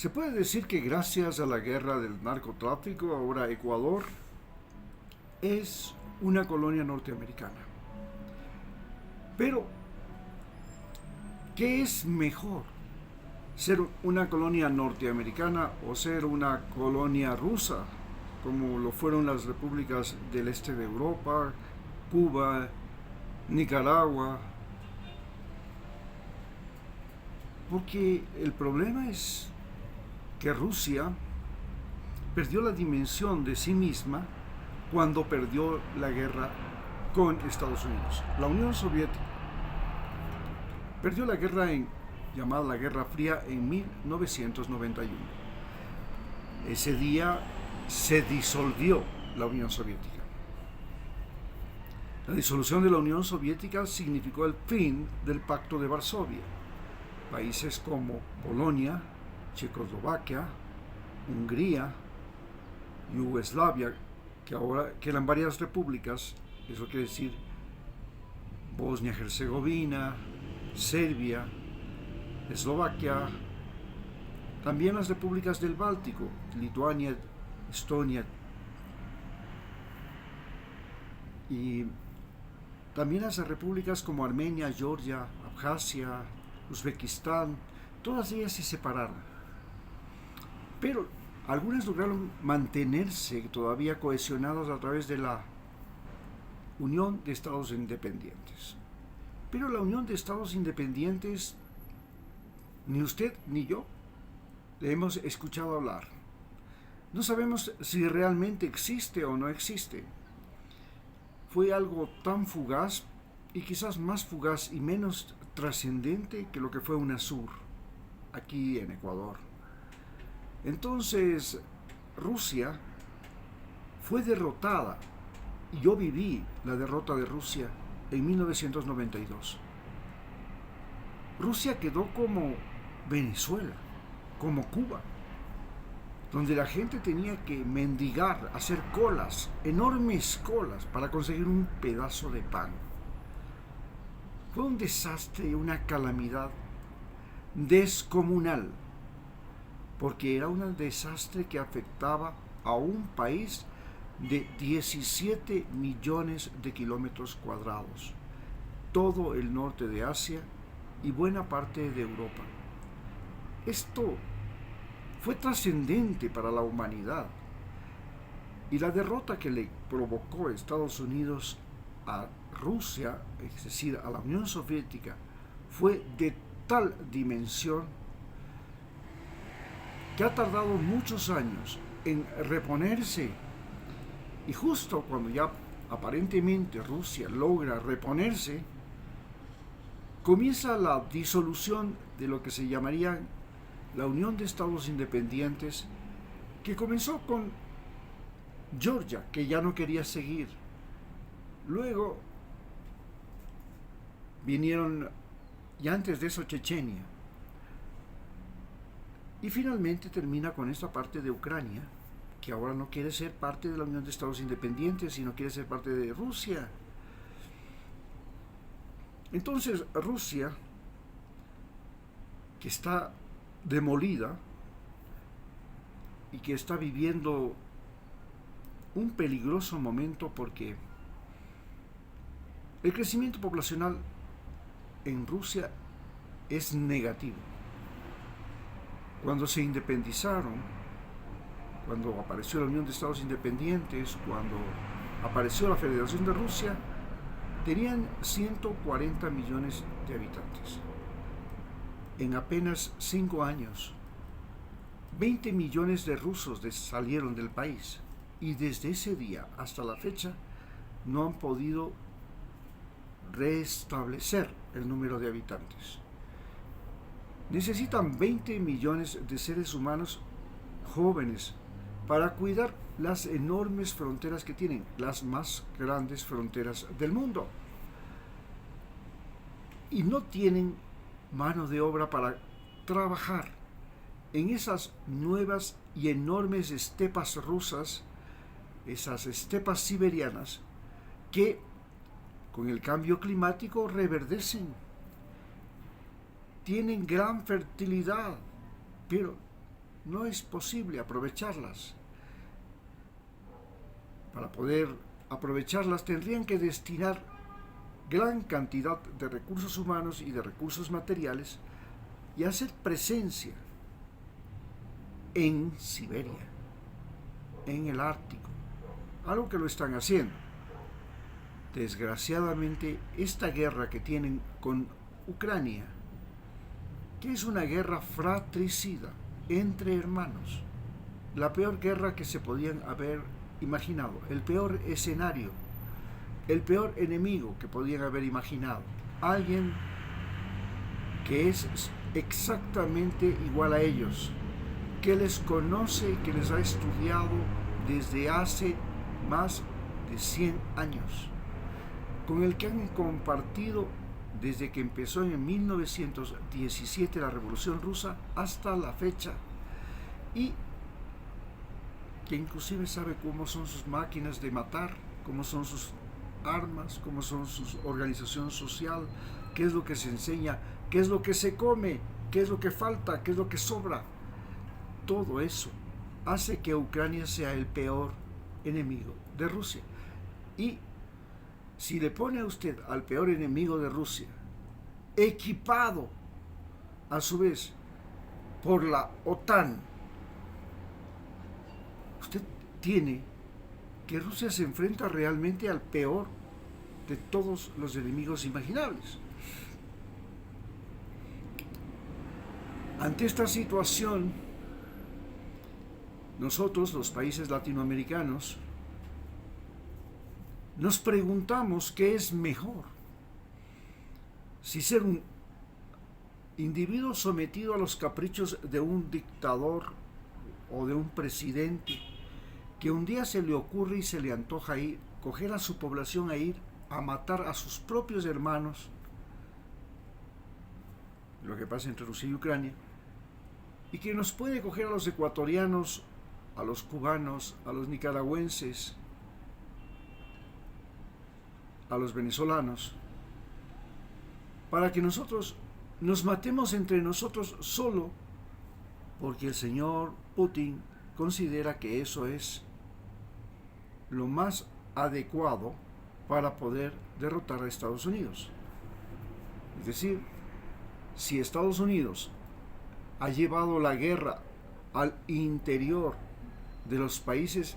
Se puede decir que gracias a la guerra del narcotráfico, ahora Ecuador es una colonia norteamericana. Pero, ¿qué es mejor? ¿Ser una colonia norteamericana o ser una colonia rusa, como lo fueron las repúblicas del este de Europa, Cuba, Nicaragua? Porque el problema es que Rusia perdió la dimensión de sí misma cuando perdió la guerra con Estados Unidos. La Unión Soviética perdió la guerra llamada la Guerra Fría en 1991. Ese día se disolvió la Unión Soviética. La disolución de la Unión Soviética significó el fin del Pacto de Varsovia. Países como Polonia, Checoslovaquia, Hungría, Yugoslavia, que ahora eran varias repúblicas, eso quiere decir Bosnia-Herzegovina, Serbia, Eslovaquia, también las repúblicas del Báltico, Lituania, Estonia, y también las repúblicas como Armenia, Georgia, Abjasia, Uzbekistán, todas ellas se separaron. Pero algunas lograron mantenerse todavía cohesionadas a través de la Unión de Estados Independientes. Pero la Unión de Estados Independientes, ni usted ni yo le hemos escuchado hablar. No sabemos si realmente existe o no existe. Fue algo tan fugaz y quizás más fugaz y menos trascendente que lo que fue UNASUR aquí en Ecuador. Entonces, Rusia fue derrotada y yo viví la derrota de Rusia en 1992. Rusia quedó como Venezuela, como Cuba, donde la gente tenía que mendigar, hacer colas, enormes colas, para conseguir un pedazo de pan. Fue un desastre y una calamidad descomunal, porque era un desastre que afectaba a un país de 17 millones de kilómetros cuadrados, todo el norte de Asia y buena parte de Europa. Esto fue trascendente para la humanidad, y la derrota que le provocó Estados Unidos a Rusia, es decir, a la Unión Soviética, fue de tal dimensión que ha tardado muchos años en reponerse. Y justo cuando ya aparentemente Rusia logra reponerse, comienza la disolución de lo que se llamaría la Unión de Estados Independientes, que comenzó con Georgia, que ya no quería seguir. Luego vinieron, y antes de eso, Chechenia. Y finalmente termina con esta parte de Ucrania, que ahora no quiere ser parte de la Unión de Estados Independientes, sino quiere ser parte de Rusia. Entonces, Rusia, que está demolida y que está viviendo un peligroso momento, porque el crecimiento poblacional en Rusia es negativo. Cuando se independizaron, cuando apareció la Unión de Estados Independientes, cuando apareció la Federación de Rusia, tenían 140 millones de habitantes. En apenas 5 años, 20 millones de rusos salieron del país, y desde ese día hasta la fecha no han podido restablecer el número de habitantes. Necesitan 20 millones de seres humanos jóvenes para cuidar las enormes fronteras que tienen, las más grandes fronteras del mundo. Y no tienen mano de obra para trabajar en esas nuevas y enormes estepas rusas, esas estepas siberianas, que con el cambio climático reverdecen. Tienen gran fertilidad, pero no es posible aprovecharlas. Para poder aprovecharlas tendrían que destinar gran cantidad de recursos humanos y de recursos materiales y hacer presencia en Siberia, en el Ártico, algo que lo están haciendo. Desgraciadamente, esta guerra que tienen con Ucrania, que es una guerra fratricida entre hermanos, la peor guerra que se podían haber imaginado, el peor escenario, el peor enemigo que podían haber imaginado, alguien que es exactamente igual a ellos, que les conoce, que les ha estudiado desde hace más de 100 años, con el que han compartido desde que empezó en 1917 la Revolución Rusa hasta la fecha, y que inclusive sabe cómo son sus máquinas de matar, cómo son sus armas, cómo son su organización social, qué es lo que se enseña, qué es lo que se come, qué es lo que falta, qué es lo que sobra. Todo eso hace que Ucrania sea el peor enemigo de Rusia. Y si le pone a usted al peor enemigo de Rusia, equipado a su vez por la OTAN, usted tiene que Rusia se enfrenta realmente al peor de todos los enemigos imaginables. Ante esta situación, nosotros, los países latinoamericanos, nos preguntamos qué es mejor. Si ser un individuo sometido a los caprichos de un dictador o de un presidente que un día se le ocurre y se le antoja ir, coger a su población a ir a matar a sus propios hermanos, lo que pasa entre Rusia y Ucrania, y que nos puede coger a los ecuatorianos, a los cubanos, a los nicaragüenses, a los venezolanos, para que nosotros nos matemos entre nosotros solo porque el señor Putin considera que eso es lo más adecuado para poder derrotar a Estados Unidos. Es decir, si Estados Unidos ha llevado la guerra al interior de los países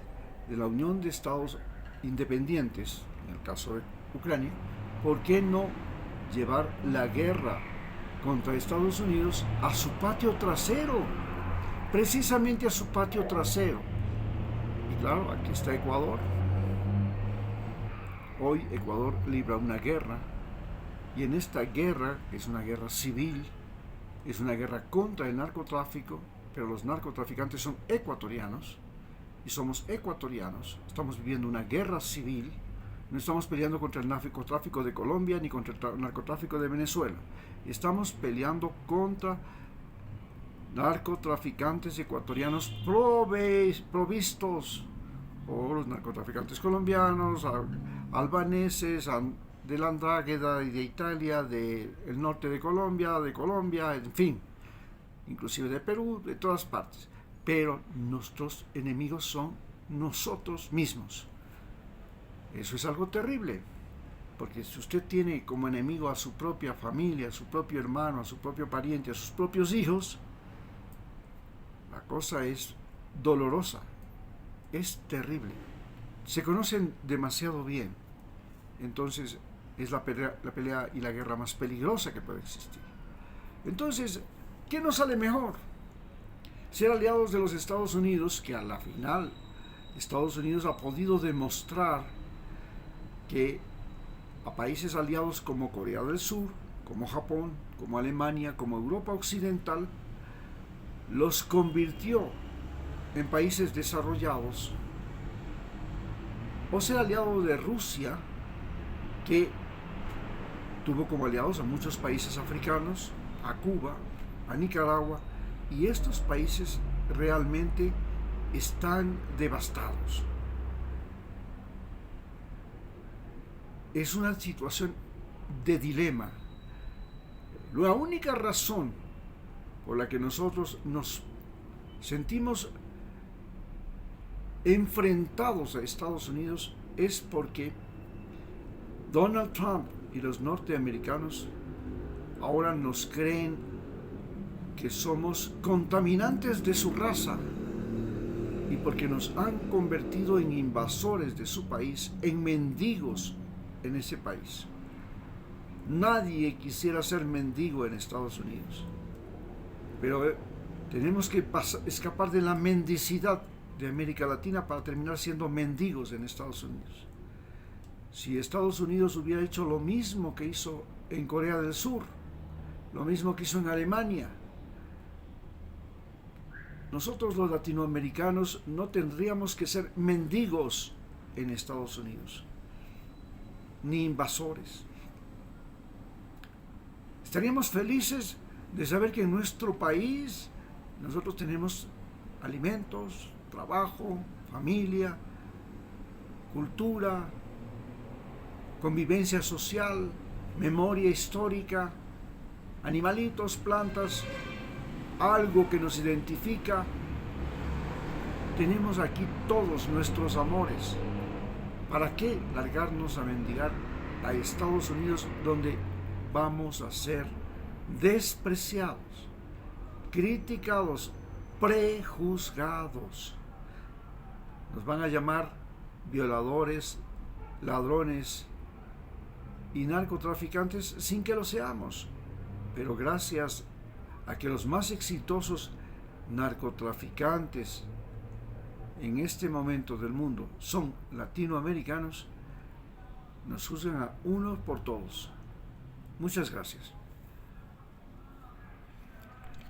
de la Unión de Estados Independientes, en el caso de Ucrania, ¿por qué no llevar la guerra contra Estados Unidos a su patio trasero? Precisamente a su patio trasero. Y claro, aquí está Ecuador. Hoy Ecuador libra una guerra, y en esta guerra, que es una guerra civil, es una guerra contra el narcotráfico, pero los narcotraficantes son ecuatorianos, y somos ecuatorianos, estamos viviendo una guerra civil, no estamos peleando contra el narcotráfico de Colombia ni contra el narcotráfico de Venezuela, estamos peleando contra narcotraficantes ecuatorianos provistos por los narcotraficantes colombianos, albaneses, de la Andrágueda y de Italia, del norte de Colombia, en fin, inclusive de Perú, de todas partes. Pero nuestros enemigos son nosotros mismos. Eso es algo terrible, porque si usted tiene como enemigo a su propia familia, a su propio hermano, a su propio pariente, a sus propios hijos, la cosa es dolorosa, es terrible. Se conocen demasiado bien, entonces es la pelea y la guerra más peligrosa que puede existir. Entonces, ¿qué nos sale mejor? Ser aliados de los Estados Unidos, que a la final Estados Unidos ha podido demostrar que a países aliados como Corea del Sur, como Japón, como Alemania, como Europa Occidental, los convirtió en países desarrollados, o ser aliado de Rusia, que tuvo como aliados a muchos países africanos, a Cuba, a Nicaragua, y estos países realmente están devastados. Es una situación de dilema. La única razón por la que nosotros nos sentimos enfrentados a Estados Unidos es porque Donald Trump y los norteamericanos ahora nos creen que somos contaminantes de su raza y porque nos han convertido en invasores de su país, en mendigos en ese país. Nadie quisiera ser mendigo en Estados Unidos, pero tenemos que escapar de la mendicidad de América Latina para terminar siendo mendigos en Estados Unidos. Si Estados Unidos hubiera hecho lo mismo que hizo en Corea del Sur, lo mismo que hizo en Alemania, nosotros los latinoamericanos no tendríamos que ser mendigos en Estados Unidos, ni invasores. Estaríamos felices de saber que en nuestro país nosotros tenemos alimentos, trabajo, familia, cultura, convivencia social, memoria histórica, animalitos, plantas, algo que nos identifica. Tenemos aquí todos nuestros amores. ¿Para qué largarnos a mendigar a Estados Unidos, donde vamos a ser despreciados, criticados, prejuzgados? Nos van a llamar violadores, ladrones y narcotraficantes sin que lo seamos, pero gracias a que los más exitosos narcotraficantes en este momento del mundo son latinoamericanos, nos juzgan a uno por todos. Muchas gracias.